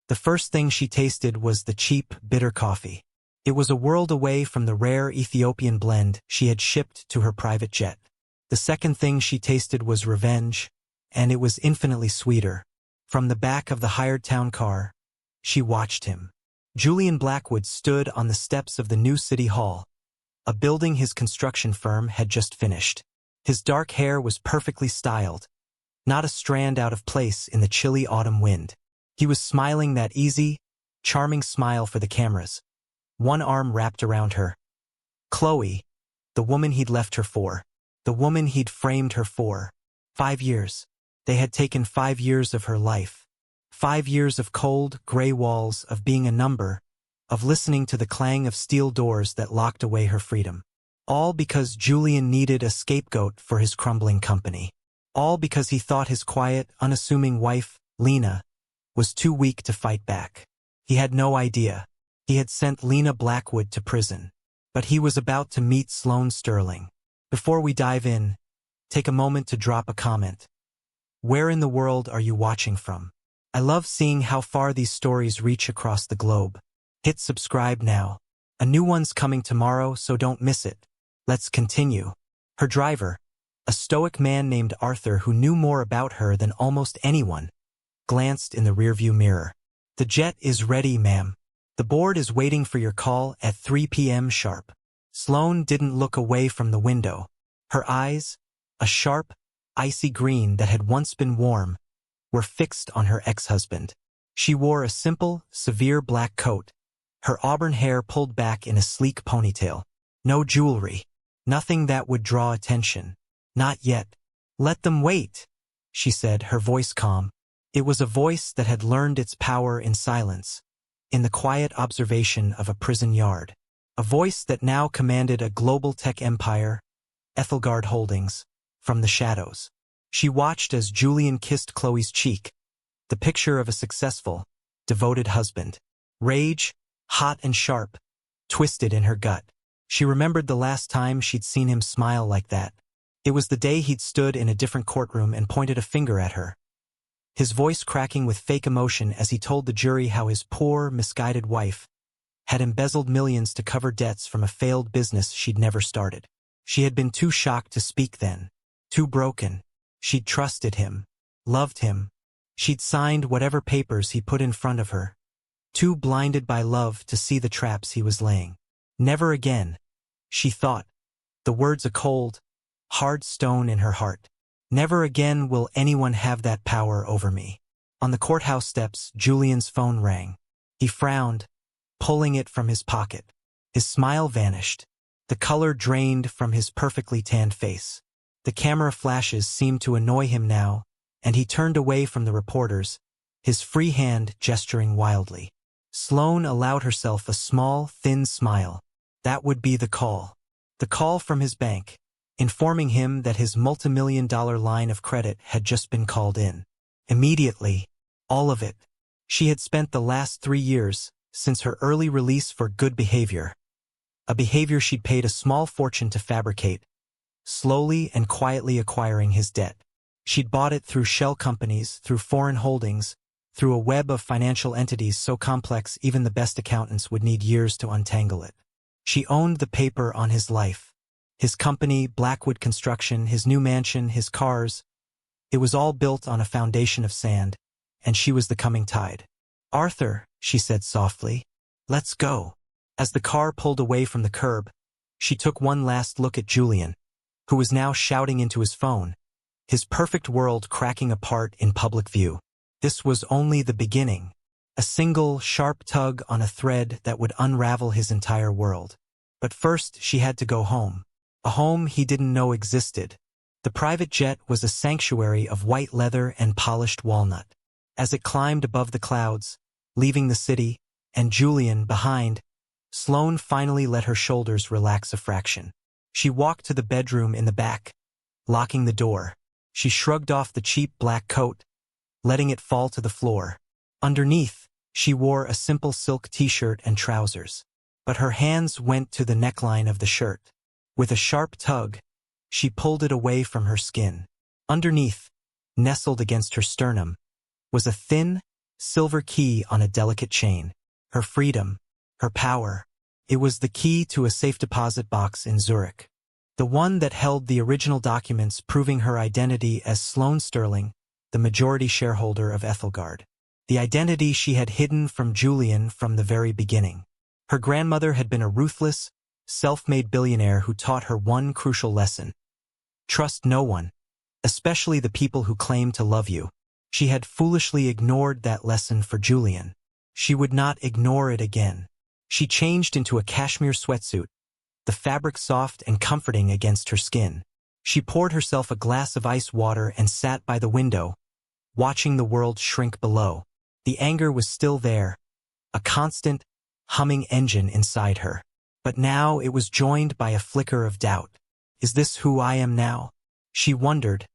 The first thing she tasted was the cheap, bitter coffee. It was a world away from the rare Ethiopian blend she had shipped to her private jet. The second thing she tasted was revenge, and it was infinitely sweeter. From the back of the hired town car, she watched him. Julian Blackwood stood on the steps of the new city hall, a building his construction firm had just finished. His dark hair was perfectly styled, not a strand out of place in the chilly autumn wind. He was smiling that easy, charming smile for the cameras, one arm wrapped around her. Chloe, the woman he'd left her for, the woman he'd framed her for. 5 years. They had taken 5 years of her life. 5 years of cold, gray walls, of being a number, of listening to the clang of steel doors that locked away her freedom. All because Julian needed a scapegoat for his crumbling company. All because he thought his quiet, unassuming wife, Lena, was too weak to fight back. He had no idea. He had sent Lena Blackwood to prison. But he was about to meet Sloane Sterling. Before we dive in, take a moment to drop a comment. Where in the world are you watching from? I love seeing how far these stories reach across the globe. Hit subscribe now. A new one's coming tomorrow, so don't miss it. Let's continue. Her driver, a stoic man named Arthur who knew more about her than almost anyone, glanced in the rearview mirror. The jet is ready, ma'am. The board is waiting for your call at 3 p.m. sharp. Sloane didn't look away from the window. Her eyes, a sharp, icy green that had once been warm, were fixed on her ex-husband. She wore a simple, severe black coat, her auburn hair pulled back in a sleek ponytail. No jewelry. Nothing that would draw attention. Not yet. Let them wait, she said, her voice calm. It was a voice that had learned its power in silence, in the quiet observation of a prison yard. A voice that now commanded a global tech empire, Ethelgard Holdings, from the shadows. She watched as Julian kissed Chloe's cheek, the picture of a successful, devoted husband. Rage, hot and sharp, twisted in her gut. She remembered the last time she'd seen him smile like that. It was the day he'd stood in a different courtroom and pointed a finger at her, his voice cracking with fake emotion as he told the jury how his poor, misguided wife had embezzled millions to cover debts from a failed business she'd never started. She had been too shocked to speak then, too broken. She'd trusted him, loved him. She'd signed whatever papers he put in front of her, too blinded by love to see the traps he was laying. Never again, she thought, the words a cold, hard stone in her heart. Never again will anyone have that power over me. On the courthouse steps, Julian's phone rang. He frowned, pulling it from his pocket. His smile vanished. The color drained from his perfectly tanned face. The camera flashes seemed to annoy him now, and he turned away from the reporters, his free hand gesturing wildly. Sloane allowed herself a small, thin smile. That would be the call. The call from his bank, informing him that his multimillion-dollar line of credit had just been called in. Immediately, all of it. She had spent the last 3 years, since her early release for good behavior, a behavior she'd paid a small fortune to fabricate, slowly and quietly acquiring his debt. She'd bought it through shell companies, through foreign holdings, through a web of financial entities so complex even the best accountants would need years to untangle it. She owned the paper on his life. His company, Blackwood Construction, his new mansion, his cars. It was all built on a foundation of sand, and she was the coming tide. "Arthur," she said softly, "let's go." As the car pulled away from the curb, she took one last look at Julian, who was now shouting into his phone, his perfect world cracking apart in public view. This was only the beginning, a single, sharp tug on a thread that would unravel his entire world. But first she had to go home, a home he didn't know existed. The private jet was a sanctuary of white leather and polished walnut. As it climbed above the clouds, leaving the city, and Julian behind, Sloane finally let her shoulders relax a fraction. She walked to the bedroom in the back, locking the door. She shrugged off the cheap black coat, letting it fall to the floor. Underneath, she wore a simple silk t-shirt and trousers. But her hands went to the neckline of the shirt. With a sharp tug, she pulled it away from her skin. Underneath, nestled against her sternum, was a thin, silver key on a delicate chain. Her freedom, her power. It was the key to a safe deposit box in Zurich. The one that held the original documents proving her identity as Sloane Sterling, the majority shareholder of Ethelgard. The identity she had hidden from Julian from the very beginning. Her grandmother had been a ruthless, self-made billionaire who taught her one crucial lesson. Trust no one, especially the people who claim to love you. She had foolishly ignored that lesson for Julian. She would not ignore it again. She changed into a cashmere sweatsuit, the fabric soft and comforting against her skin. She poured herself a glass of ice water and sat by the window, watching the world shrink below. The anger was still there, a constant, humming engine inside her. But now it was joined by a flicker of doubt. Is this who I am now? She wondered,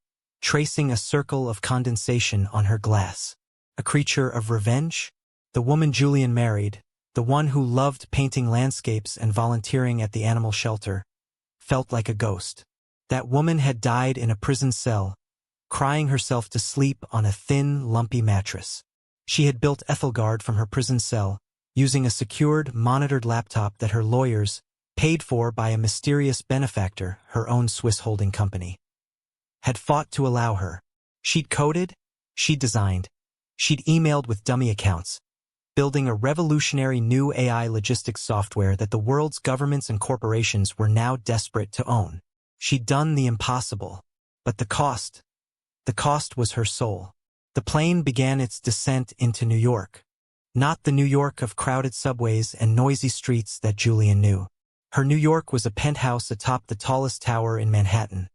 tracing a circle of condensation on her glass. A creature of revenge? The woman Julian married, the one who loved painting landscapes and volunteering at the animal shelter, felt like a ghost. That woman had died in a prison cell, crying herself to sleep on a thin, lumpy mattress. She had built Ethelgard from her prison cell, using a secured, monitored laptop that her lawyers, paid for by a mysterious benefactor, her own Swiss holding company, had fought to allow her. She'd coded, she'd designed, she'd emailed with dummy accounts, building a revolutionary new AI logistics software that the world's governments and corporations were now desperate to own. She'd done the impossible. But the cost was her soul. The plane began its descent into New York. Not the New York of crowded subways and noisy streets that Julian knew. Her New York was a penthouse atop the tallest tower in Manhattan,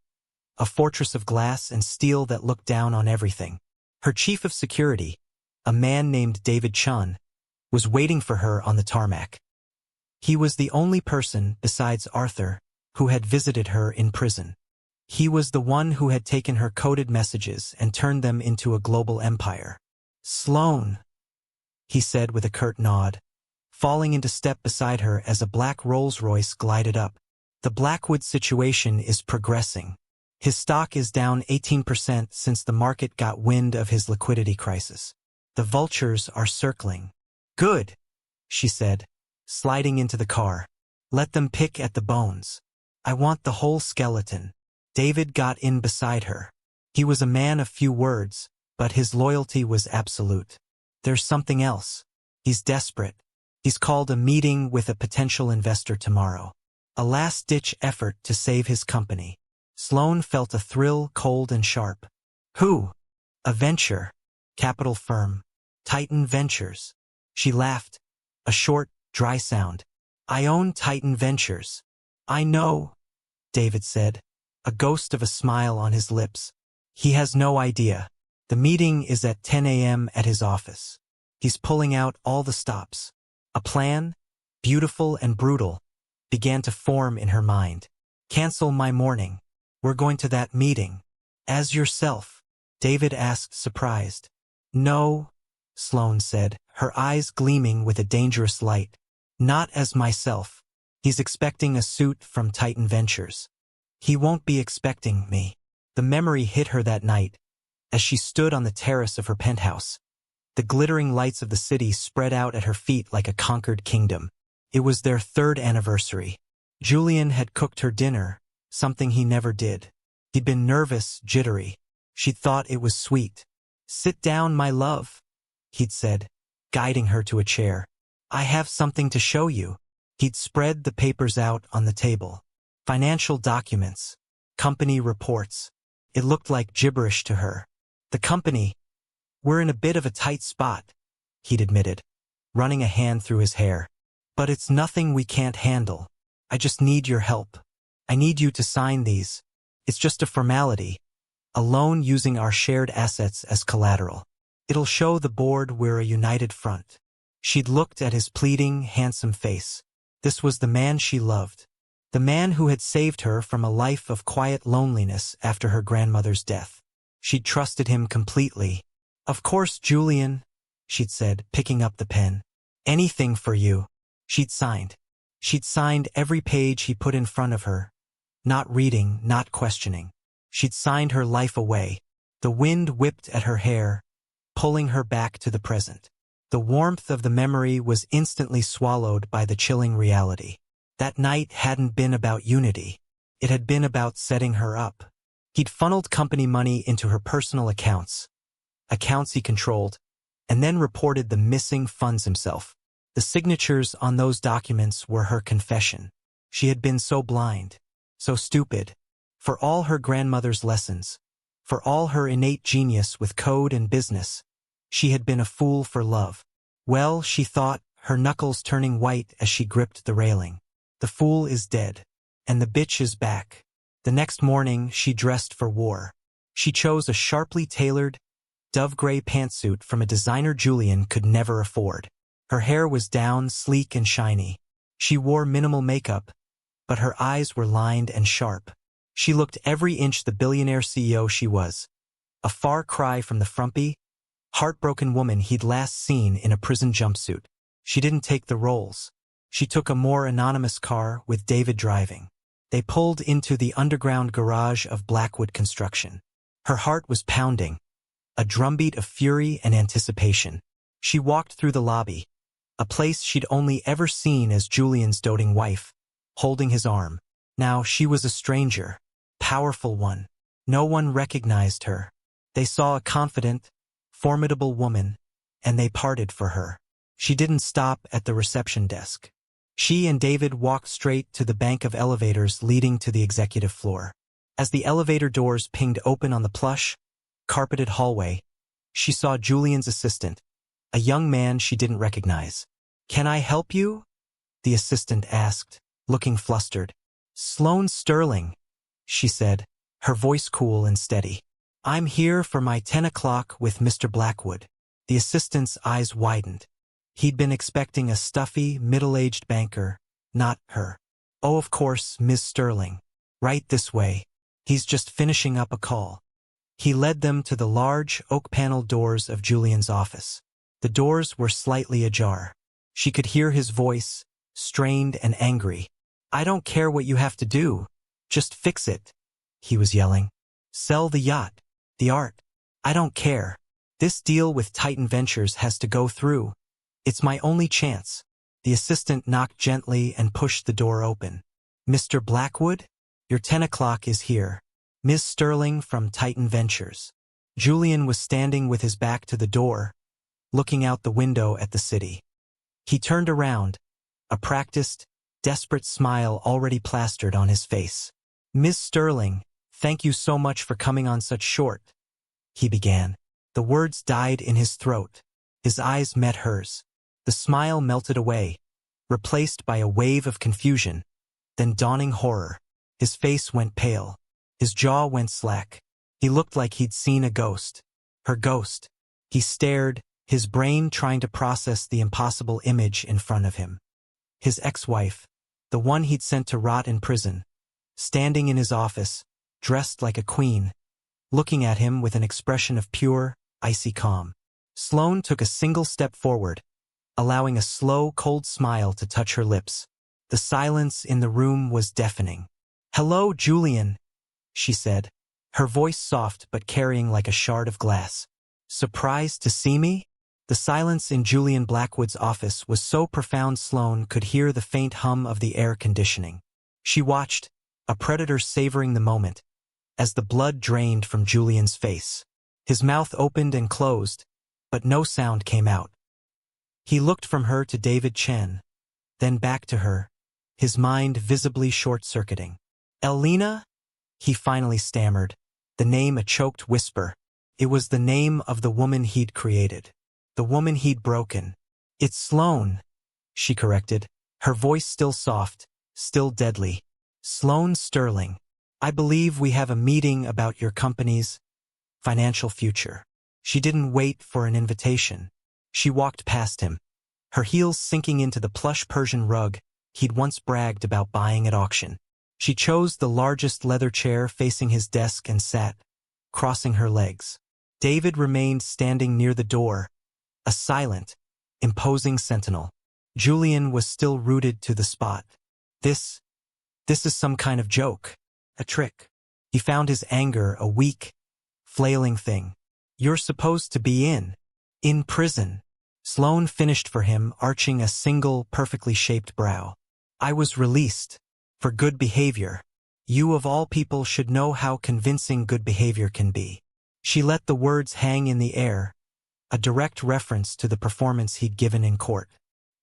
a fortress of glass and steel that looked down on everything. Her chief of security, a man named David Chun, was waiting for her on the tarmac. He was the only person, besides Arthur, who had visited her in prison. He was the one who had taken her coded messages and turned them into a global empire. Sloane, he said with a curt nod, falling into step beside her as a black Rolls-Royce glided up. The Blackwood situation is progressing. His stock is down 18% since the market got wind of his liquidity crisis. The vultures are circling. Good, she said, sliding into the car. Let them pick at the bones. I want the whole skeleton. David got in beside her. He was a man of few words, but his loyalty was absolute. There's something else. He's desperate. He's called a meeting with a potential investor tomorrow. A last-ditch effort to save his company. Sloane felt a thrill, cold and sharp. Who? A venture. Capital firm. Titan Ventures. She laughed. A short, dry sound. I own Titan Ventures. I know, David said, a ghost of a smile on his lips. He has no idea. The meeting is at 10 a.m. at his office. He's pulling out all the stops. A plan, beautiful and brutal, began to form in her mind. Cancel my morning. We're going to that meeting. As yourself, David asked, surprised. No, Sloane said, her eyes gleaming with a dangerous light. Not as myself. He's expecting a suit from Titan Ventures. He won't be expecting me. The memory hit her that night, as she stood on the terrace of her penthouse. The glittering lights of the city spread out at her feet like a conquered kingdom. It was their 3rd anniversary. Julian had cooked her dinner, something he never did. He'd been nervous, jittery. She'd thought it was sweet. Sit down, my love, he'd said, guiding her to a chair. I have something to show you. He'd spread the papers out on the table. Financial documents, company reports. It looked like gibberish to her. The company, we're in a bit of a tight spot, he'd admitted, running a hand through his hair. But it's nothing we can't handle. I just need your help. I need you to sign these. It's just a formality. A loan using our shared assets as collateral. It'll show the board we're a united front. She'd looked at his pleading, handsome face. This was the man she loved. The man who had saved her from a life of quiet loneliness after her grandmother's death. She'd trusted him completely. Of course, Julian, she'd said, picking up the pen. Anything for you. She'd signed. She'd signed every page he put in front of her. Not reading, not questioning. She'd signed her life away. The wind whipped at her hair, pulling her back to the present. The warmth of the memory was instantly swallowed by the chilling reality. That night hadn't been about unity. It had been about setting her up. He'd funneled company money into her personal accounts he controlled, and then reported the missing funds himself. The signatures on those documents were her confession. She had been so blind, so stupid. For all her grandmother's lessons, for all her innate genius with code and business, she had been a fool for love. Well, she thought, her knuckles turning white as she gripped the railing. The fool is dead, and the bitch is back. The next morning, she dressed for war. She chose a sharply tailored, dove-gray pantsuit from a designer Julian could never afford. Her hair was down, sleek and shiny. She wore minimal makeup, but her eyes were lined and sharp. She looked every inch the billionaire CEO she was. A far cry from the frumpy, heartbroken woman he'd last seen in a prison jumpsuit. She didn't take the roles. She took a more anonymous car with David driving. They pulled into the underground garage of Blackwood Construction. Her heart was pounding, a drumbeat of fury and anticipation. She walked through the lobby, a place she'd only ever seen as Julian's doting wife, holding his arm. Now she was a stranger, powerful one. No one recognized her. They saw a confident, formidable woman, and they parted for her. She didn't stop at the reception desk. She and David walked straight to the bank of elevators leading to the executive floor. As the elevator doors pinged open on the plush, carpeted hallway, she saw Julian's assistant, a young man she didn't recognize. "Can I help you?" the assistant asked, looking flustered. "Sloane Sterling," she said, her voice cool and steady. "I'm here for my 10 o'clock with Mr. Blackwood." The assistant's eyes widened. He'd been expecting a stuffy, middle-aged banker, not her. "Oh, of course, Ms. Sterling. Right this way. He's just finishing up a call." He led them to the large, oak-paneled doors of Julian's office. The doors were slightly ajar. She could hear his voice, strained and angry. "I don't care what you have to do. Just fix it," he was yelling. "Sell the yacht, the art. I don't care. This deal with Titan Ventures has to go through. It's my only chance." The assistant knocked gently and pushed the door open. "Mr. Blackwood, your 10 o'clock is here. Ms. Sterling from Titan Ventures." Julian was standing with his back to the door, looking out the window at the city. He turned around, a practiced, desperate smile already plastered on his face. "Ms. Sterling, thank you so much for coming on such short," he began. The words died in his throat. His eyes met hers. The smile melted away, replaced by a wave of confusion, then dawning horror. His face went pale. His jaw went slack. He looked like he'd seen a ghost. Her ghost. He stared, his brain trying to process the impossible image in front of him. His ex-wife, the one he'd sent to rot in prison, standing in his office, dressed like a queen, looking at him with an expression of pure, icy calm. Sloane took a single step forward, allowing a slow, cold smile to touch her lips. The silence in the room was deafening. "Hello, Julian," she said, her voice soft but carrying like a shard of glass. "Surprised to see me?" The silence in Julian Blackwood's office was so profound Sloane could hear the faint hum of the air conditioning. She watched, a predator savoring the moment, as the blood drained from Julian's face. His mouth opened and closed, but no sound came out. He looked from her to David Chen, then back to her, his mind visibly short-circuiting. "Elena?" he finally stammered, the name a choked whisper. It was the name of the woman he'd created, the woman he'd broken. "It's Sloane," she corrected, her voice still soft, still deadly. "Sloane Sterling. I believe we have a meeting about your company's financial future." She didn't wait for an invitation. She walked past him, her heels sinking into the plush Persian rug he'd once bragged about buying at auction. She chose the largest leather chair facing his desk and sat, crossing her legs. David remained standing near the door, a silent, imposing sentinel. Julian was still rooted to the spot. This is some kind of joke, a trick. He found his anger a weak, flailing thing. "You're supposed to be in," In prison. Sloane finished for him, arching a single, perfectly shaped brow. I was released. For good behavior. You of all people should know how convincing good behavior can be. She let the words hang in the air, a direct reference to the performance he'd given in court.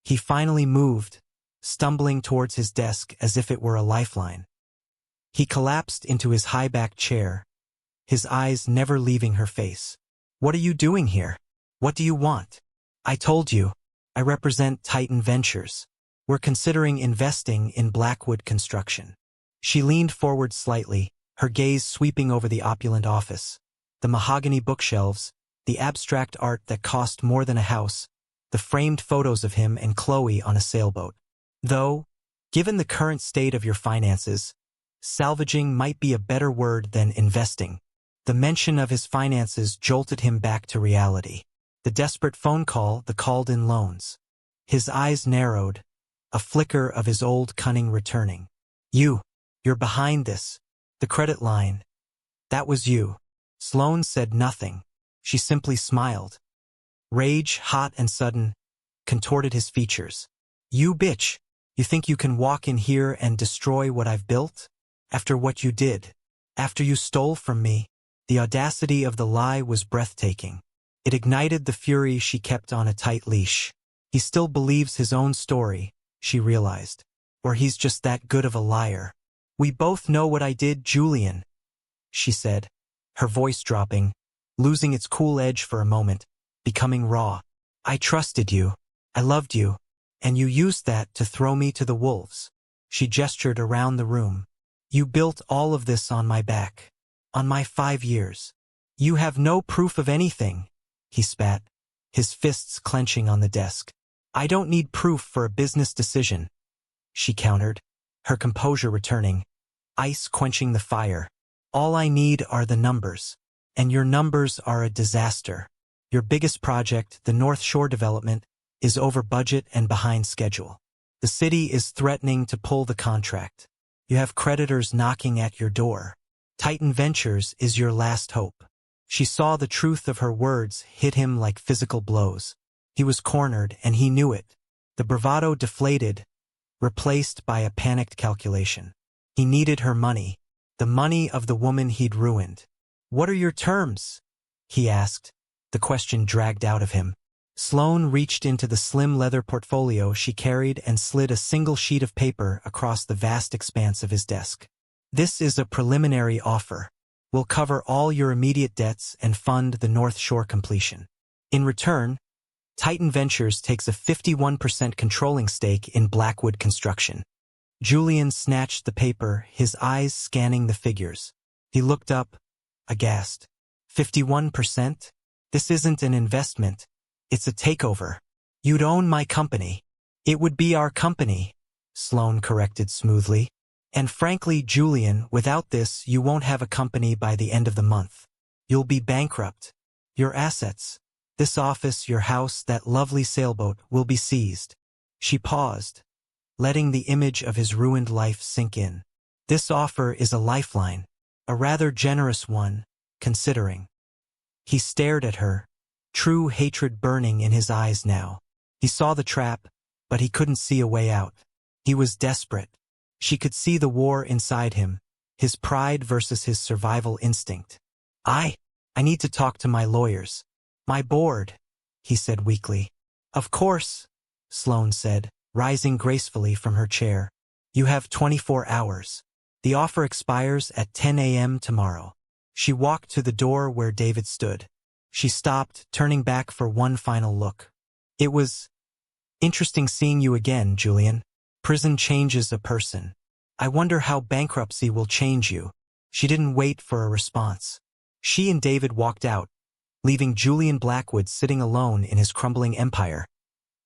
He finally moved, stumbling towards his desk as if it were a lifeline. He collapsed into his high-backed chair, his eyes never leaving her face. What are you doing here? What do you want? I told you. I represent Titan Ventures. We're considering investing in Blackwood Construction. She leaned forward slightly, her gaze sweeping over the opulent office. The mahogany bookshelves, the abstract art that cost more than a house, the framed photos of him and Chloe on a sailboat. Though, given the current state of your finances, salvaging might be a better word than investing. The mention of his finances jolted him back to reality. The desperate phone call, the called-in loans. His eyes narrowed, a flicker of his old cunning returning. You're behind this. The credit line. That was you. Sloane said nothing. She simply smiled. Rage, hot and sudden, contorted his features. You bitch. You think you can walk in here and destroy what I've built? After what you did. After you stole from me. The audacity of the lie was breathtaking. It ignited the fury she kept on a tight leash. He still believes his own story, she realized. Or he's just that good of a liar. We both know what I did, Julian, she said, her voice dropping, losing its cool edge for a moment, becoming raw. I trusted you. I loved you. And you used that to throw me to the wolves. She gestured around the room. You built all of this on my back. On my 5 years. You have no proof of anything, he spat, his fists clenching on the desk. I don't need proof for a business decision, she countered, her composure returning, ice quenching the fire. All I need are the numbers. And your numbers are a disaster. Your biggest project, the North Shore development, is over budget and behind schedule. The city is threatening to pull the contract. You have creditors knocking at your door. Titan Ventures is your last hope. She saw the truth of her words hit him like physical blows. He was cornered, and he knew it. The bravado deflated, replaced by a panicked calculation. He needed her money, the money of the woman he'd ruined. What are your terms? He asked, the question dragged out of him. Sloane reached into the slim leather portfolio she carried and slid a single sheet of paper across the vast expanse of his desk. This is a preliminary offer. We'll cover all your immediate debts and fund the North Shore completion. In return, Titan Ventures takes a 51% controlling stake in Blackwood Construction. Julian snatched the paper, his eyes scanning the figures. He looked up, aghast. 51%? This isn't an investment. It's a takeover. You'd own my company. It would be our company, Sloane corrected smoothly. And frankly, Julian, without this, you won't have a company by the end of the month. You'll be bankrupt. Your assets, this office, your house, that lovely sailboat, will be seized. She paused, letting the image of his ruined life sink in. This offer is a lifeline, a rather generous one, considering. He stared at her, true hatred burning in his eyes now. He saw the trap, but he couldn't see a way out. He was desperate. She could see the war inside him, his pride versus his survival instinct. I need to talk to my lawyers. My board, he said weakly. Of course, Sloane said, rising gracefully from her chair. You have 24 hours. The offer expires at 10 a.m. tomorrow. She walked to the door where David stood. She stopped, turning back for one final look. It was interesting seeing you again, Julian. Prison changes a person. I wonder how bankruptcy will change you. She didn't wait for a response. She and David walked out, leaving Julian Blackwood sitting alone in his crumbling empire,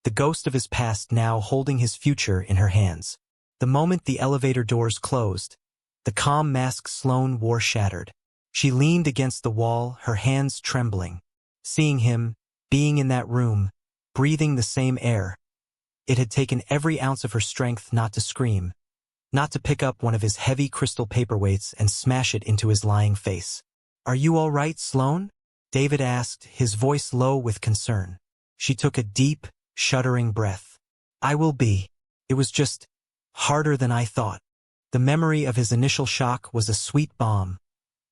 the ghost of his past now holding his future in her hands. The moment the elevator doors closed, the calm mask Sloane wore shattered. She leaned against the wall, her hands trembling. Seeing him, being in that room, breathing the same air, it had taken every ounce of her strength not to scream, not to pick up one of his heavy crystal paperweights and smash it into his lying face. Are you all right, Sloane? David asked, his voice low with concern. She took a deep, shuddering breath. I will be. It was just harder than I thought. The memory of his initial shock was a sweet balm,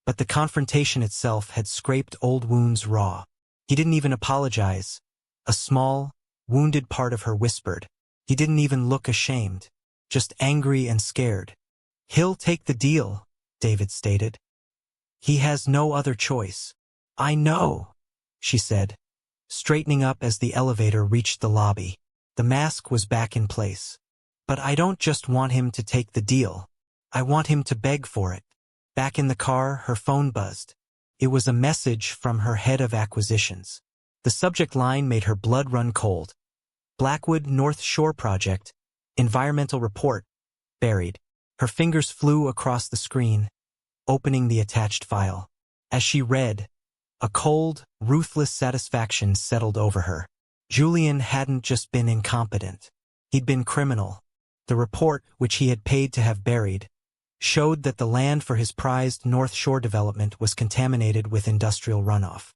but the confrontation itself had scraped old wounds raw. He didn't even apologize. A small, wounded part of her whispered. He didn't even look ashamed, just angry and scared. He'll take the deal, David stated. He has no other choice. I know, she said, straightening up as the elevator reached the lobby. The mask was back in place. But I don't just want him to take the deal. I want him to beg for it. Back in the car, her phone buzzed. It was a message from her head of acquisitions. The subject line made her blood run cold. Blackwood North Shore Project, Environmental Report, buried. Her fingers flew across the screen, opening the attached file. As she read, a cold, ruthless satisfaction settled over her. Julian hadn't just been incompetent. He'd been criminal. The report, which he had paid to have buried, showed that the land for his prized North Shore development was contaminated with industrial runoff.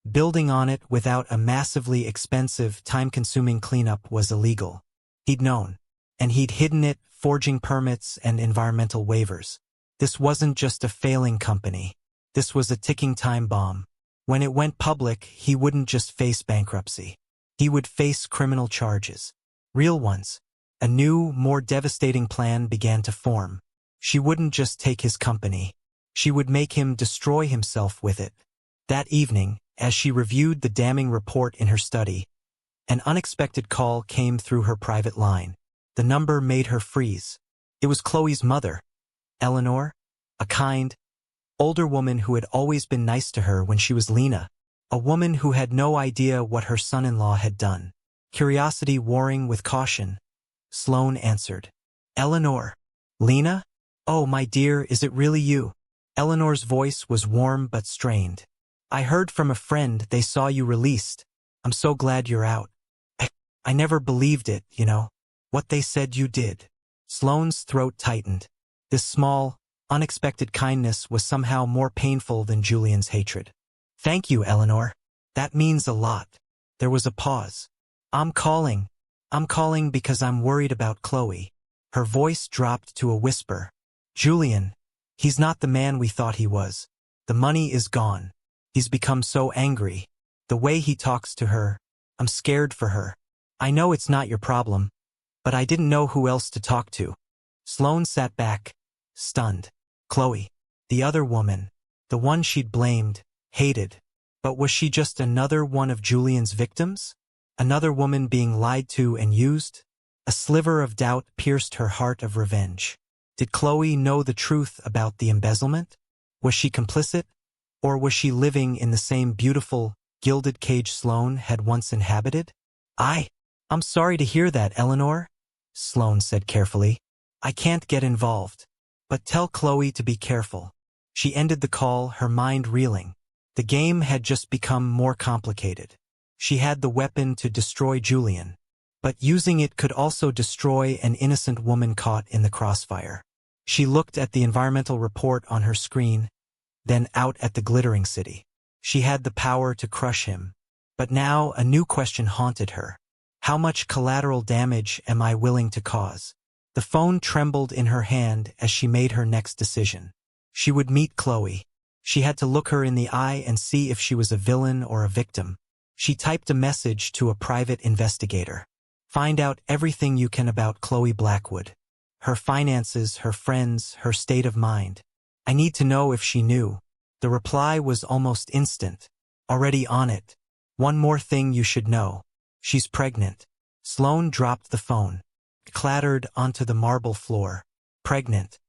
Building on it without a massively expensive, time-consuming cleanup was illegal. He'd known, and he'd hidden it, forging permits and environmental waivers. This wasn't just a failing company. This was a ticking time bomb. When it went public, he wouldn't just face bankruptcy. He would face criminal charges. Real ones. A new, more devastating plan began to form. She wouldn't just take his company. She would make him destroy himself with it. That evening, as she reviewed the damning report in her study, an unexpected call came through her private line. The number made her freeze. It was Chloe's mother, Eleanor, a kind, older woman who had always been nice to her when she was Lena, a woman who had no idea what her son-in-law had done. Curiosity warring with caution, Sloane answered. Eleanor. Lena? Oh, my dear, is it really you? Eleanor's voice was warm but strained. I heard from a friend they saw you released. I'm so glad you're out. I never believed it, you know. What they said you did. Sloane's throat tightened. This small, unexpected kindness was somehow more painful than Julian's hatred. Thank you, Eleanor. That means a lot. There was a pause. I'm calling because I'm worried about Chloe. Her voice dropped to a whisper. Julian, he's not the man we thought he was. The money is gone. He's become so angry. The way he talks to her, I'm scared for her. I know it's not your problem, but I didn't know who else to talk to. Sloane sat back, stunned. Chloe, the other woman, the one she'd blamed, hated. But was she just another one of Julian's victims? Another woman being lied to and used? A sliver of doubt pierced her heart of revenge. Did Chloe know the truth about the embezzlement? Was she complicit? Or was she living in the same beautiful, gilded cage Sloane had once inhabited? I'm sorry to hear that, Eleanor, Sloane said carefully. I can't get involved. But tell Chloe to be careful. She ended the call, her mind reeling. The game had just become more complicated. She had the weapon to destroy Julian, but using it could also destroy an innocent woman caught in the crossfire. She looked at the environmental report on her screen, then out at the glittering city. She had the power to crush him. But now a new question haunted her. How much collateral damage am I willing to cause? The phone trembled in her hand as she made her next decision. She would meet Chloe. She had to look her in the eye and see if she was a villain or a victim. She typed a message to a private investigator. Find out everything you can about Chloe Blackwood. Her finances, her friends, her state of mind. I need to know if she knew. The reply was almost instant. Already on it. One more thing you should know. She's pregnant. Sloane dropped the phone. Clattered onto the marble floor. Pregnant.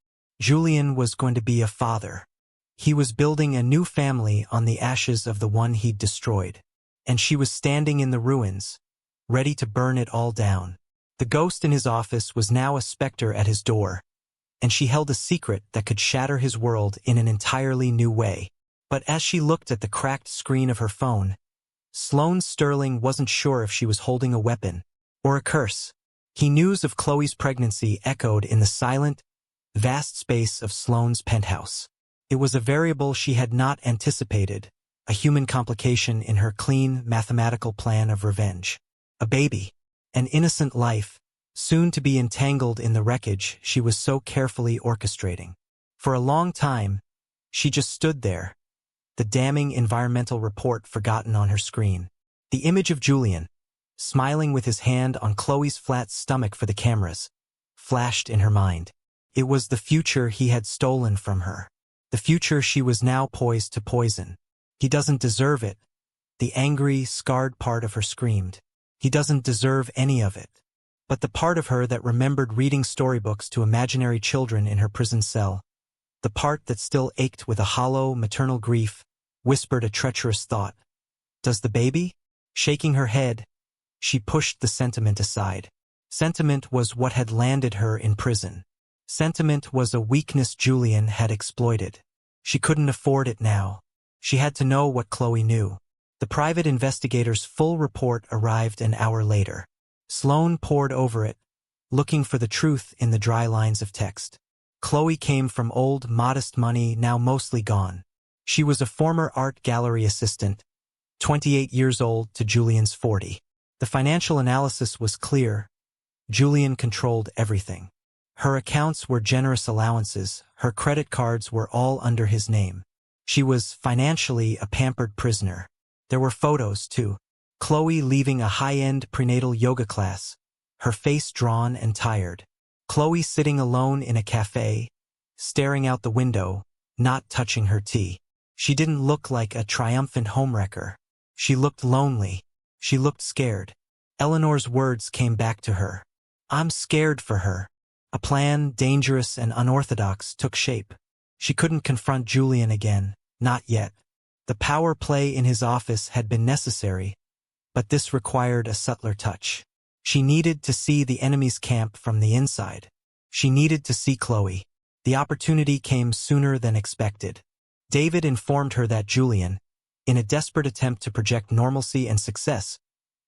Julian was going to be a father. He was building a new family on the ashes of the one he'd destroyed. And she was standing in the ruins, ready to burn it all down. The ghost in his office was now a specter at his door, and she held a secret that could shatter his world in an entirely new way. But as she looked at the cracked screen of her phone, Sloane Sterling wasn't sure if she was holding a weapon or a curse. News of Chloe's pregnancy echoed in the silent, vast space of Sloane's penthouse. It was a variable she had not anticipated, a human complication in her clean, mathematical plan of revenge. A baby, an innocent life, soon to be entangled in the wreckage she was so carefully orchestrating. For a long time, she just stood there, the damning environmental report forgotten on her screen. The image of Julian, smiling with his hand on Chloe's flat stomach for the cameras, flashed in her mind. It was the future he had stolen from her. The future she was now poised to poison. He doesn't deserve it. The angry, scarred part of her screamed. He doesn't deserve any of it. But the part of her that remembered reading storybooks to imaginary children in her prison cell, the part that still ached with a hollow, maternal grief, whispered a treacherous thought. Does the baby? Shaking her head, she pushed the sentiment aside. Sentiment was what had landed her in prison. Sentiment was a weakness Julian had exploited. She couldn't afford it now. She had to know what Chloe knew. The private investigator's full report arrived an hour later. Sloane pored over it, looking for the truth in the dry lines of text. Chloe came from old, modest money now mostly gone. She was a former art gallery assistant, 28 years old to Julian's 40. The financial analysis was clear. Julian controlled everything. Her accounts were generous allowances, her credit cards were all under his name. She was financially a pampered prisoner. There were photos, too. Chloe leaving a high-end prenatal yoga class, her face drawn and tired. Chloe sitting alone in a cafe, staring out the window, not touching her tea. She didn't look like a triumphant homewrecker. She looked lonely. She looked scared. Eleanor's words came back to her. I'm scared for her. A plan, dangerous and unorthodox, took shape. She couldn't confront Julian again, not yet. The power play in his office had been necessary, but this required a subtler touch. She needed to see the enemy's camp from the inside. She needed to see Chloe. The opportunity came sooner than expected. David informed her that Julian, in a desperate attempt to project normalcy and success,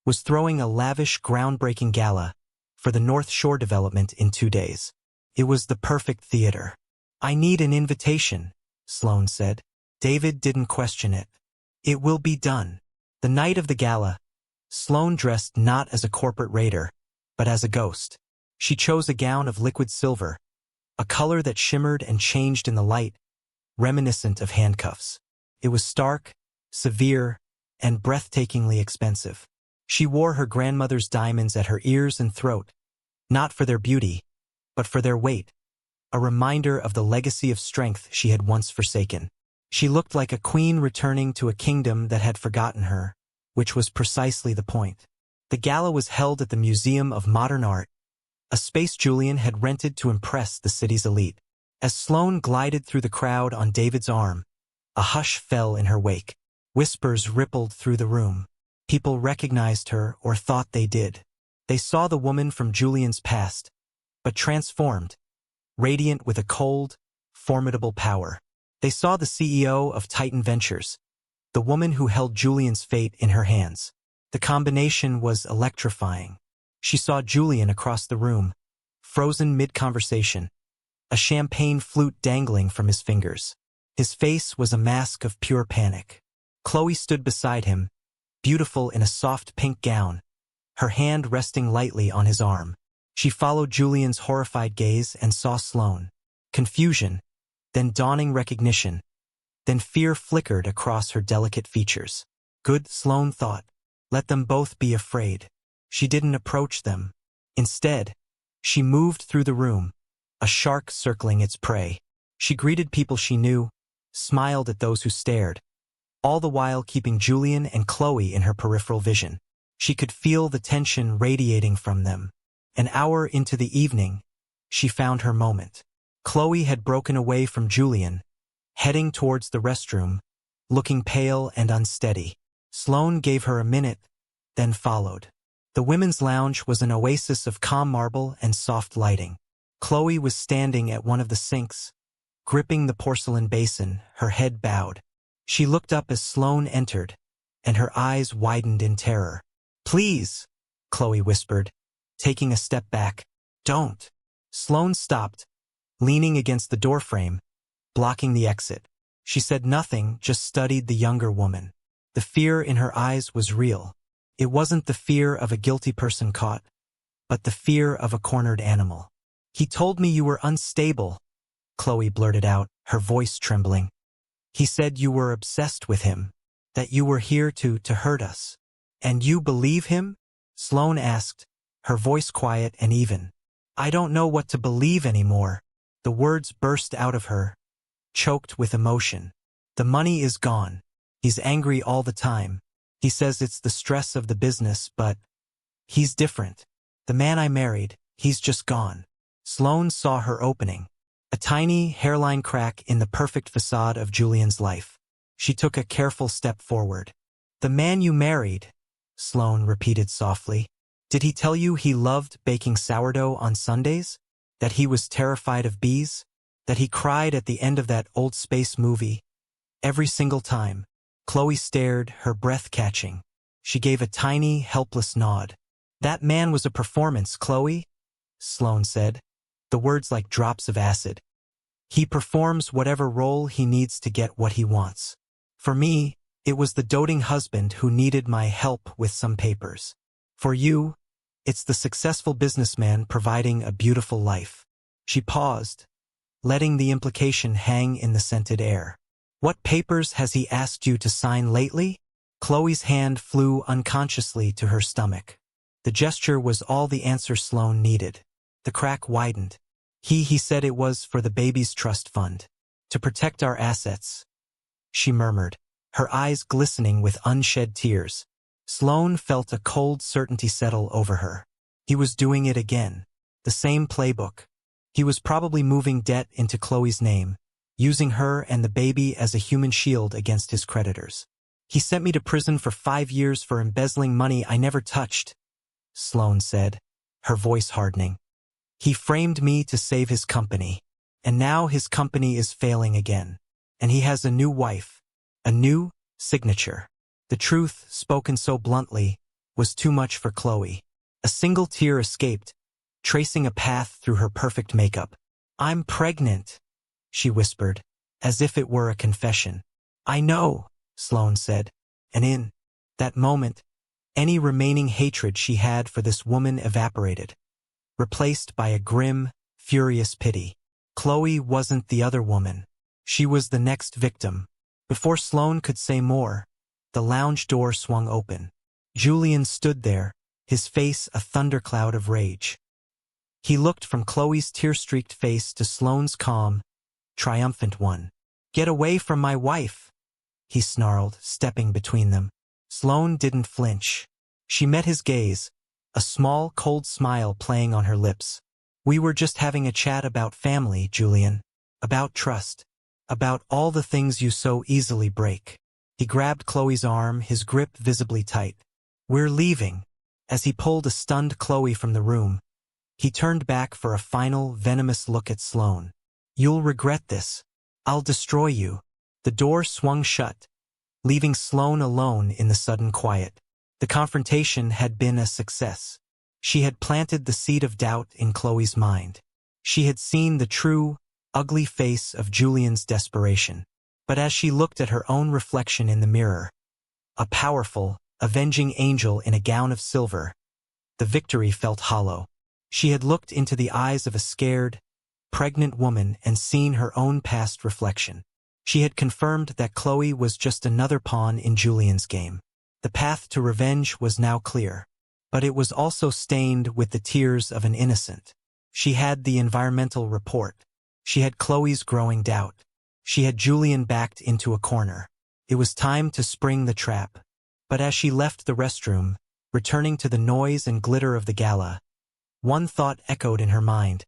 was throwing a lavish, groundbreaking gala for the North Shore development in 2 days. It was the perfect theater. I need an invitation, Sloane said. David didn't question it. It will be done. The night of the gala, Sloane dressed not as a corporate raider, but as a ghost. She chose a gown of liquid silver, a color that shimmered and changed in the light, reminiscent of handcuffs. It was stark, severe, and breathtakingly expensive. She wore her grandmother's diamonds at her ears and throat, not for their beauty, but for their weight, a reminder of the legacy of strength she had once forsaken. She looked like a queen returning to a kingdom that had forgotten her, which was precisely the point. The gala was held at the Museum of Modern Art, a space Julian had rented to impress the city's elite. As Sloane glided through the crowd on David's arm, a hush fell in her wake. Whispers rippled through the room. People recognized her or thought they did. They saw the woman from Julian's past, but transformed, radiant with a cold, formidable power. They saw the CEO of Titan Ventures, the woman who held Julian's fate in her hands. The combination was electrifying. She saw Julian across the room, frozen mid-conversation, a champagne flute dangling from his fingers. His face was a mask of pure panic. Chloe stood beside him, beautiful in a soft pink gown, her hand resting lightly on his arm. She followed Julian's horrified gaze and saw Sloane. Confusion, then dawning recognition, then fear flickered across her delicate features. Good, Sloane thought. Let them both be afraid. She didn't approach them. Instead, she moved through the room, a shark circling its prey. She greeted people she knew, smiled at those who stared, all the while keeping Julian and Chloe in her peripheral vision. She could feel the tension radiating from them. An hour into the evening, she found her moment. Chloe had broken away from Julian, heading towards the restroom, looking pale and unsteady. Sloane gave her a minute, then followed. The women's lounge was an oasis of calm marble and soft lighting. Chloe was standing at one of the sinks, gripping the porcelain basin, her head bowed. She looked up as Sloane entered, and her eyes widened in terror. Please, Chloe whispered, taking a step back. Don't. Sloane stopped, leaning against the doorframe, blocking the exit. She said nothing, just studied the younger woman. The fear in her eyes was real. It wasn't the fear of a guilty person caught, but the fear of a cornered animal. "He told me you were unstable," Chloe blurted out, her voice trembling. "He said you were obsessed with him, that you were here to hurt us." "And you believe him?" Sloane asked, her voice quiet and even. "I don't know what to believe anymore." The words burst out of her, choked with emotion. "The money is gone. He's angry all the time. He says it's the stress of the business, but he's different. The man I married, he's just gone." Sloane saw her opening, a tiny hairline crack in the perfect facade of Julian's life. She took a careful step forward. "The man you married," Sloane repeated softly. "Did he tell you he loved baking sourdough on Sundays? That he was terrified of bees? That he cried at the end of that old space movie? Every single time." Chloe stared, her breath catching. She gave a tiny, helpless nod. "That man was a performance, Chloe," Sloane said, the words like drops of acid. "He performs whatever role he needs to get what he wants. For me, it was the doting husband who needed my help with some papers. For you, it's the successful businessman providing a beautiful life." She paused, letting the implication hang in the scented air. "What papers has he asked you to sign lately?" Chloe's hand flew unconsciously to her stomach. The gesture was all the answer Sloane needed. The crack widened. He said it was for the baby's trust fund. "To protect our assets," she murmured, her eyes glistening with unshed tears. Sloane felt a cold certainty settle over her. He was doing it again. The same playbook. He was probably moving debt into Chloe's name, using her and the baby as a human shield against his creditors. "He sent me to prison for 5 years for embezzling money I never touched," Sloane said, her voice hardening. "He framed me to save his company. And now his company is failing again. And he has a new wife. A new signature." The truth, spoken so bluntly, was too much for Chloe. A single tear escaped, tracing a path through her perfect makeup. "I'm pregnant," she whispered, as if it were a confession. "I know," Sloane said, and in that moment, any remaining hatred she had for this woman evaporated, replaced by a grim, furious pity. Chloe wasn't the other woman. She was the next victim. Before Sloane could say more, the lounge door swung open. Julian stood there, his face a thundercloud of rage. He looked from Chloe's tear-streaked face to Sloane's calm, triumphant one. "Get away from my wife," he snarled, stepping between them. Sloane didn't flinch. She met his gaze, a small, cold smile playing on her lips. "We were just having a chat about family, Julian. About trust. About all the things you so easily break." He grabbed Chloe's arm, his grip visibly tight. "We're leaving." As he pulled a stunned Chloe from the room, he turned back for a final, venomous look at Sloane. "You'll regret this. I'll destroy you." The door swung shut, leaving Sloane alone in the sudden quiet. The confrontation had been a success. She had planted the seed of doubt in Chloe's mind. She had seen the true, ugly face of Julian's desperation. But as she looked at her own reflection in the mirror, a powerful, avenging angel in a gown of silver, the victory felt hollow. She had looked into the eyes of a scared, pregnant woman and seen her own past reflection. She had confirmed that Chloe was just another pawn in Julian's game. The path to revenge was now clear, but it was also stained with the tears of an innocent. She had the environmental report. She had Chloe's growing doubt. She had Julian backed into a corner. It was time to spring the trap. But as she left the restroom, returning to the noise and glitter of the gala, one thought echoed in her mind,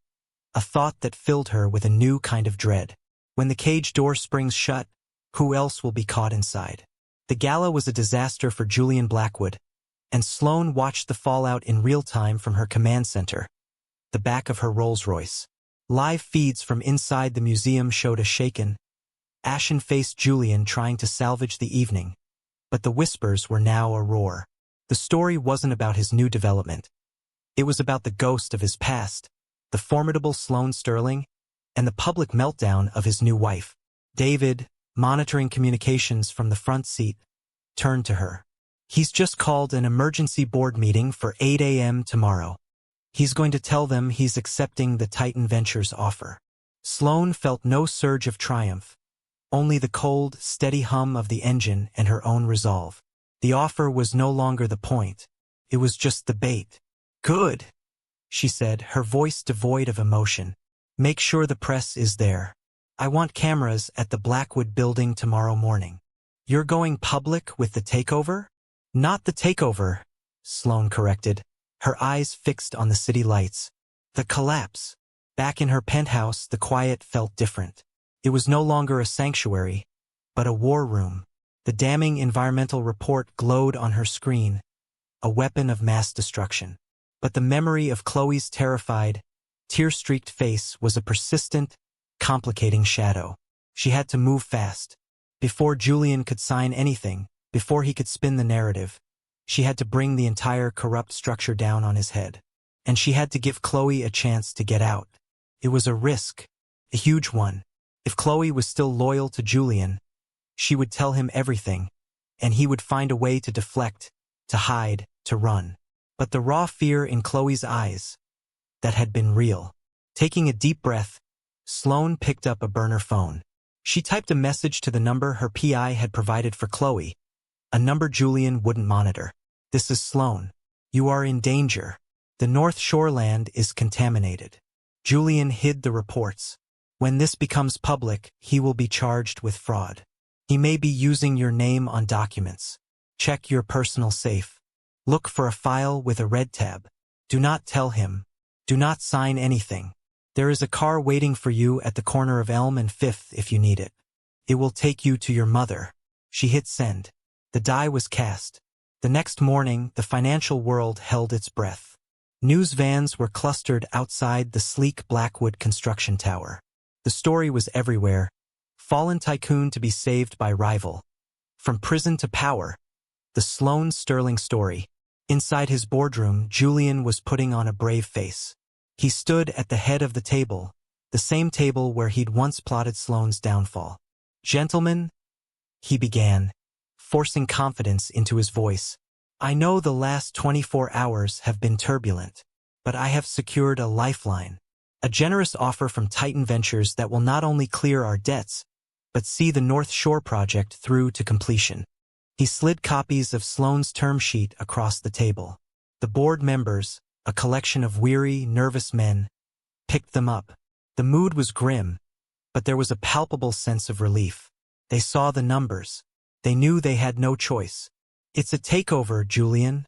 a thought that filled her with a new kind of dread. When the cage door springs shut, who else will be caught inside? The gala was a disaster for Julian Blackwood, and Sloane watched the fallout in real time from her command center, the back of her Rolls-Royce. Live feeds from inside the museum showed a shaken, ashen-faced Julian trying to salvage the evening, but the whispers were now a roar. The story wasn't about his new development. It was about the ghost of his past, the formidable Sloane Sterling, and the public meltdown of his new wife. David, monitoring communications from the front seat, turned to her. He's just called an emergency board meeting for 8 a.m. tomorrow. He's going to tell them he's accepting the Titan Ventures offer. Sloane felt no surge of triumph, only the cold, steady hum of the engine and her own resolve. The offer was no longer the point. It was just the bait. Good, she said, her voice devoid of emotion. Make sure the press is there. I want cameras at the Blackwood building tomorrow morning. You're going public with the takeover? Not the takeover, Sloane corrected, her eyes fixed on the city lights. The collapse. Back in her penthouse, the quiet felt different. It was no longer a sanctuary, but a war room. The damning environmental report glowed on her screen, a weapon of mass destruction. But the memory of Chloe's terrified, tear-streaked face was a persistent, complicating shadow. She had to move fast. Before Julian could sign anything, before he could spin the narrative, she had to bring the entire corrupt structure down on his head. And she had to give Chloe a chance to get out. It was a risk, a huge one. If Chloe was still loyal to Julian, she would tell him everything, and he would find a way to deflect, to hide, to run. But the raw fear in Chloe's eyes, that had been real. Taking a deep breath, Sloane picked up a burner phone. She typed a message to the number her PI had provided for Chloe, a number Julian wouldn't monitor. This is Sloane. You are in danger. The North Shore land is contaminated. Julian hid the reports. When this becomes public, he will be charged with fraud. He may be using your name on documents. Check your personal safe. Look for a file with a red tab. Do not tell him. Do not sign anything. There is a car waiting for you at the corner of Elm and 5th if you need it. It will take you to your mother. She hit send. The die was cast. The next morning, the financial world held its breath. News vans were clustered outside the sleek Blackwood construction tower. The story was everywhere. Fallen tycoon to be saved by rival. From prison to power. The Sloane Sterling story. Inside his boardroom, Julian was putting on a brave face. He stood at the head of the table, the same table where he'd once plotted Sloane's downfall. Gentlemen, he began, forcing confidence into his voice. I know the last 24 hours have been turbulent, but I have secured a lifeline. A generous offer from Titan Ventures that will not only clear our debts, but see the North Shore project through to completion. He slid copies of Sloane's term sheet across the table. The board members, a collection of weary, nervous men, picked them up. The mood was grim, but there was a palpable sense of relief. They saw the numbers. They knew they had no choice. It's a takeover, Julian,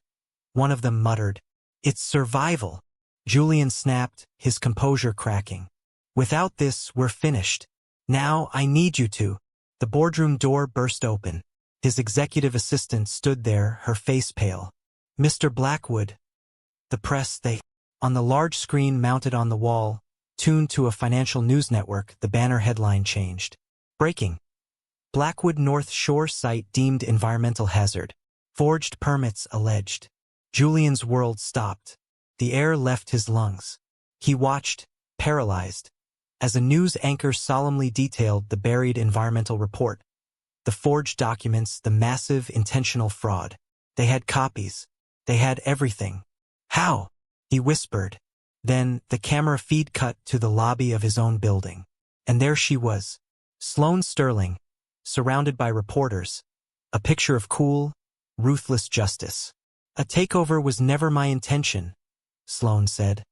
one of them muttered. It's survival. Julian snapped, his composure cracking. Without this, we're finished. Now, I need you to. The boardroom door burst open. His executive assistant stood there, her face pale. Mr. Blackwood. The press, On the large screen mounted on the wall, tuned to a financial news network, the banner headline changed. Breaking. Blackwood North Shore site deemed environmental hazard. Forged permits alleged. Julian's world stopped. The air left his lungs. He watched, paralyzed, as a news anchor solemnly detailed the buried environmental report. The forged documents, the massive intentional fraud. They had copies. They had everything. How? He whispered. Then, the camera feed cut to the lobby of his own building. And there she was. Sloane Sterling, surrounded by reporters. A picture of cool, ruthless justice. A takeover was never my intention, Sloane said,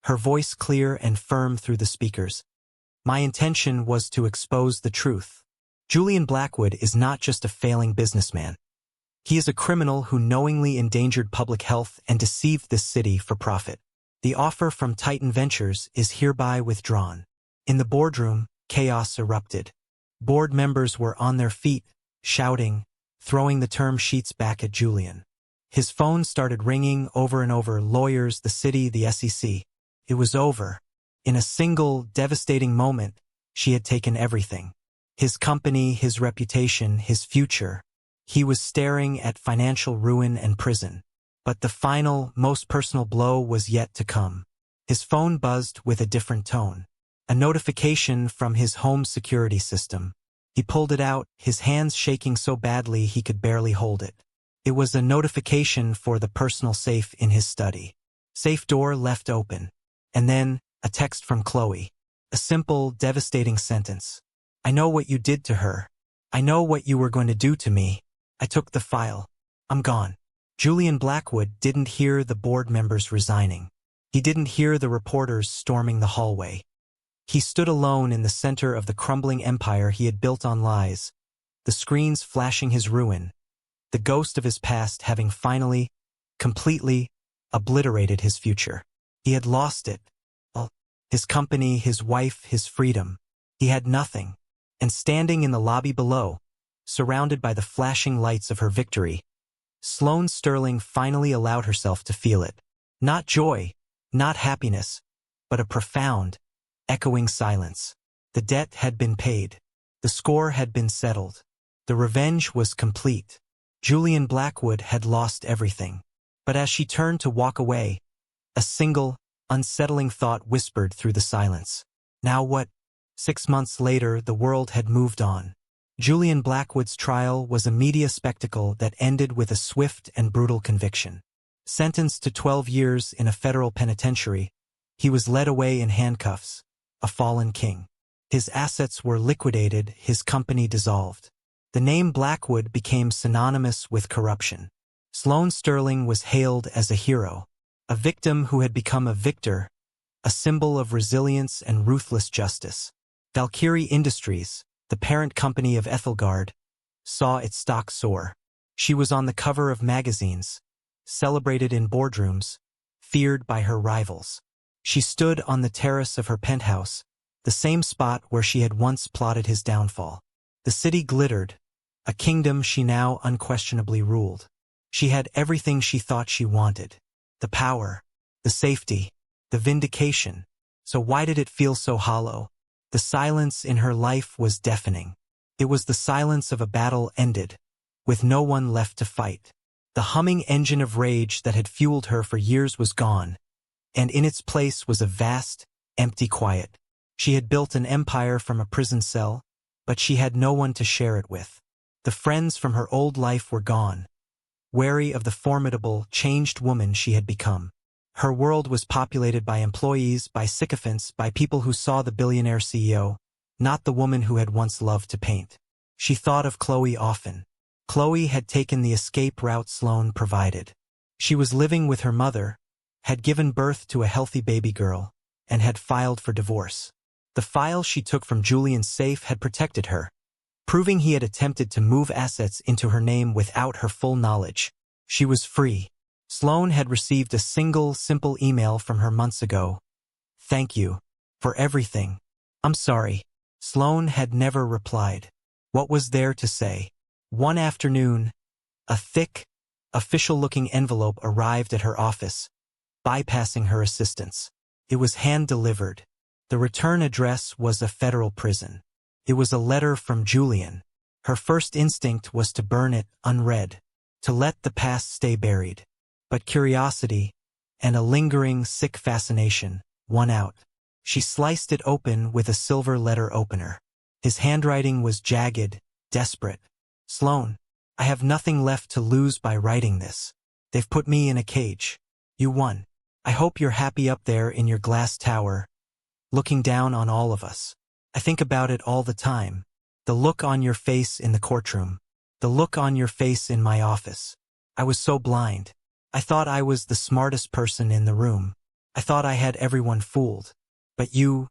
her voice clear and firm through the speakers. My intention was to expose the truth. Julian Blackwood is not just a failing businessman. He is a criminal who knowingly endangered public health and deceived this city for profit. The offer from Titan Ventures is hereby withdrawn. In the boardroom, chaos erupted. Board members were on their feet, shouting, throwing the term sheets back at Julian. His phone started ringing over and over, lawyers, the city, the SEC. It was over. In a single, devastating moment, she had taken everything. His company, his reputation, his future. He was staring at financial ruin and prison. But the final, most personal blow was yet to come. His phone buzzed with a different tone. A notification from his home security system. He pulled it out, his hands shaking so badly he could barely hold it. It was a notification for the personal safe in his study. Safe door left open. And then, a text from Chloe. A simple, devastating sentence. I know what you did to her. I know what you were going to do to me. I took the file. I'm gone. Julian Blackwood didn't hear the board members resigning. He didn't hear the reporters storming the hallway. He stood alone in the center of the crumbling empire he had built on lies, the screens flashing his ruin, the ghost of his past having finally, completely, obliterated his future. He had lost it. All, his company, his wife, his freedom. He had nothing. And standing in the lobby below, surrounded by the flashing lights of her victory, Sloane Sterling finally allowed herself to feel it. Not joy, not happiness, but a profound, echoing silence. The debt had been paid. The score had been settled. The revenge was complete. Julian Blackwood had lost everything. But as she turned to walk away, a single, unsettling thought whispered through the silence. Now what? 6 months later, the world had moved on. Julian Blackwood's trial was a media spectacle that ended with a swift and brutal conviction. Sentenced to 12 years in a federal penitentiary, he was led away in handcuffs, a fallen king. His assets were liquidated, his company dissolved. The name Blackwood became synonymous with corruption. Sloane Sterling was hailed as a hero, a victim who had become a victor, a symbol of resilience and ruthless justice. Valkyrie Industries, the parent company of Ethelgard, saw its stock soar. She was on the cover of magazines, celebrated in boardrooms, feared by her rivals. She stood on the terrace of her penthouse, the same spot where she had once plotted his downfall. The city glittered, a kingdom she now unquestionably ruled. She had everything she thought she wanted. The power, the safety, the vindication. So why did it feel so hollow? The silence in her life was deafening. It was the silence of a battle ended, with no one left to fight. The humming engine of rage that had fueled her for years was gone, and in its place was a vast, empty quiet. She had built an empire from a prison cell, but she had no one to share it with. The friends from her old life were gone, wary of the formidable, changed woman she had become. Her world was populated by employees, by sycophants, by people who saw the billionaire CEO, not the woman who had once loved to paint. She thought of Chloe often. Chloe had taken the escape route Sloane provided. She was living with her mother, had given birth to a healthy baby girl, and had filed for divorce. The file she took from Julian's safe had protected her, proving he had attempted to move assets into her name without her full knowledge. She was free. Sloane had received a single, simple email from her months ago. Thank you for everything. I'm sorry. Sloane had never replied. What was there to say? One afternoon, a thick, official-looking envelope arrived at her office, bypassing her assistants. It was hand-delivered. The return address was a federal prison. It was a letter from Julian. Her first instinct was to burn it unread, to let the past stay buried. But curiosity, and a lingering, sick fascination, won out. She sliced it open with a silver letter opener. His handwriting was jagged, desperate. Sloane, I have nothing left to lose by writing this. They've put me in a cage. You won. I hope you're happy up there in your glass tower, looking down on all of us. I think about it all the time. The look on your face in the courtroom. The look on your face in my office. I was so blind. I thought I was the smartest person in the room. I thought I had everyone fooled. But you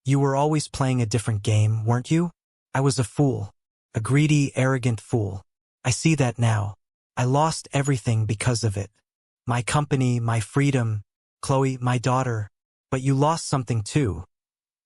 were always playing a different game, weren't you? I was a fool. A greedy, arrogant fool. I see that now. I lost everything because of it. My company, my freedom, Chloe, my daughter. But you lost something too,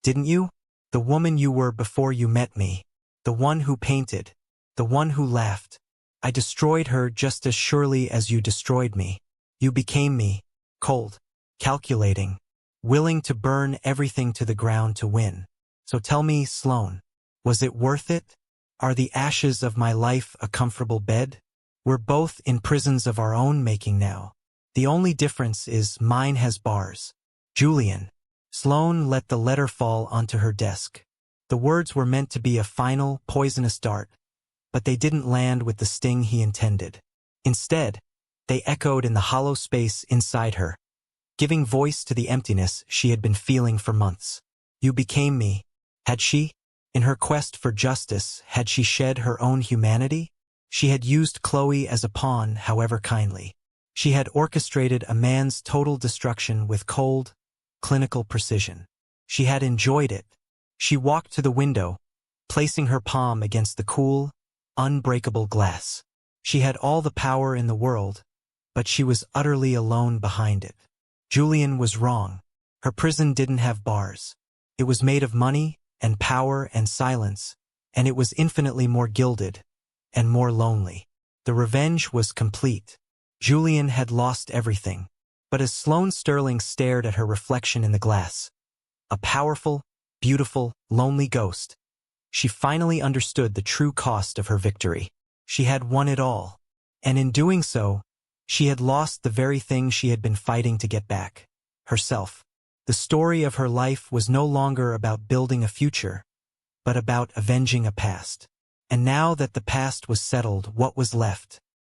didn't you? The woman you were before you met me. The one who painted. The one who laughed. I destroyed her just as surely as you destroyed me. You became me, cold, calculating, willing to burn everything to the ground to win. So tell me, Sloane, was it worth it? Are the ashes of my life a comfortable bed? We're both in prisons of our own making now. The only difference is mine has bars. Julian. Sloane let the letter fall onto her desk. The words were meant to be a final, poisonous dart, but they didn't land with the sting he intended. Instead, they echoed in the hollow space inside her, giving voice to the emptiness she had been feeling for months. You became me. Had she? In her quest for justice, had she shed her own humanity? She had used Chloe as a pawn, however kindly. She had orchestrated a man's total destruction with cold, clinical precision. She had enjoyed it. She walked to the window, placing her palm against the cool, unbreakable glass. She had all the power in the world, but she was utterly alone behind it. Julian was wrong. Her prison didn't have bars. It was made of money and power and silence, and it was infinitely more gilded and more lonely. The revenge was complete. Julian had lost everything. But as Sloane Sterling stared at her reflection in the glass, a powerful, beautiful, lonely ghost, she finally understood the true cost of her victory. She had won it all, and in doing so, she had lost the very thing she had been fighting to get back: herself. The story of her life was no longer about building a future, but about avenging a past. And now that the past was settled, what was left?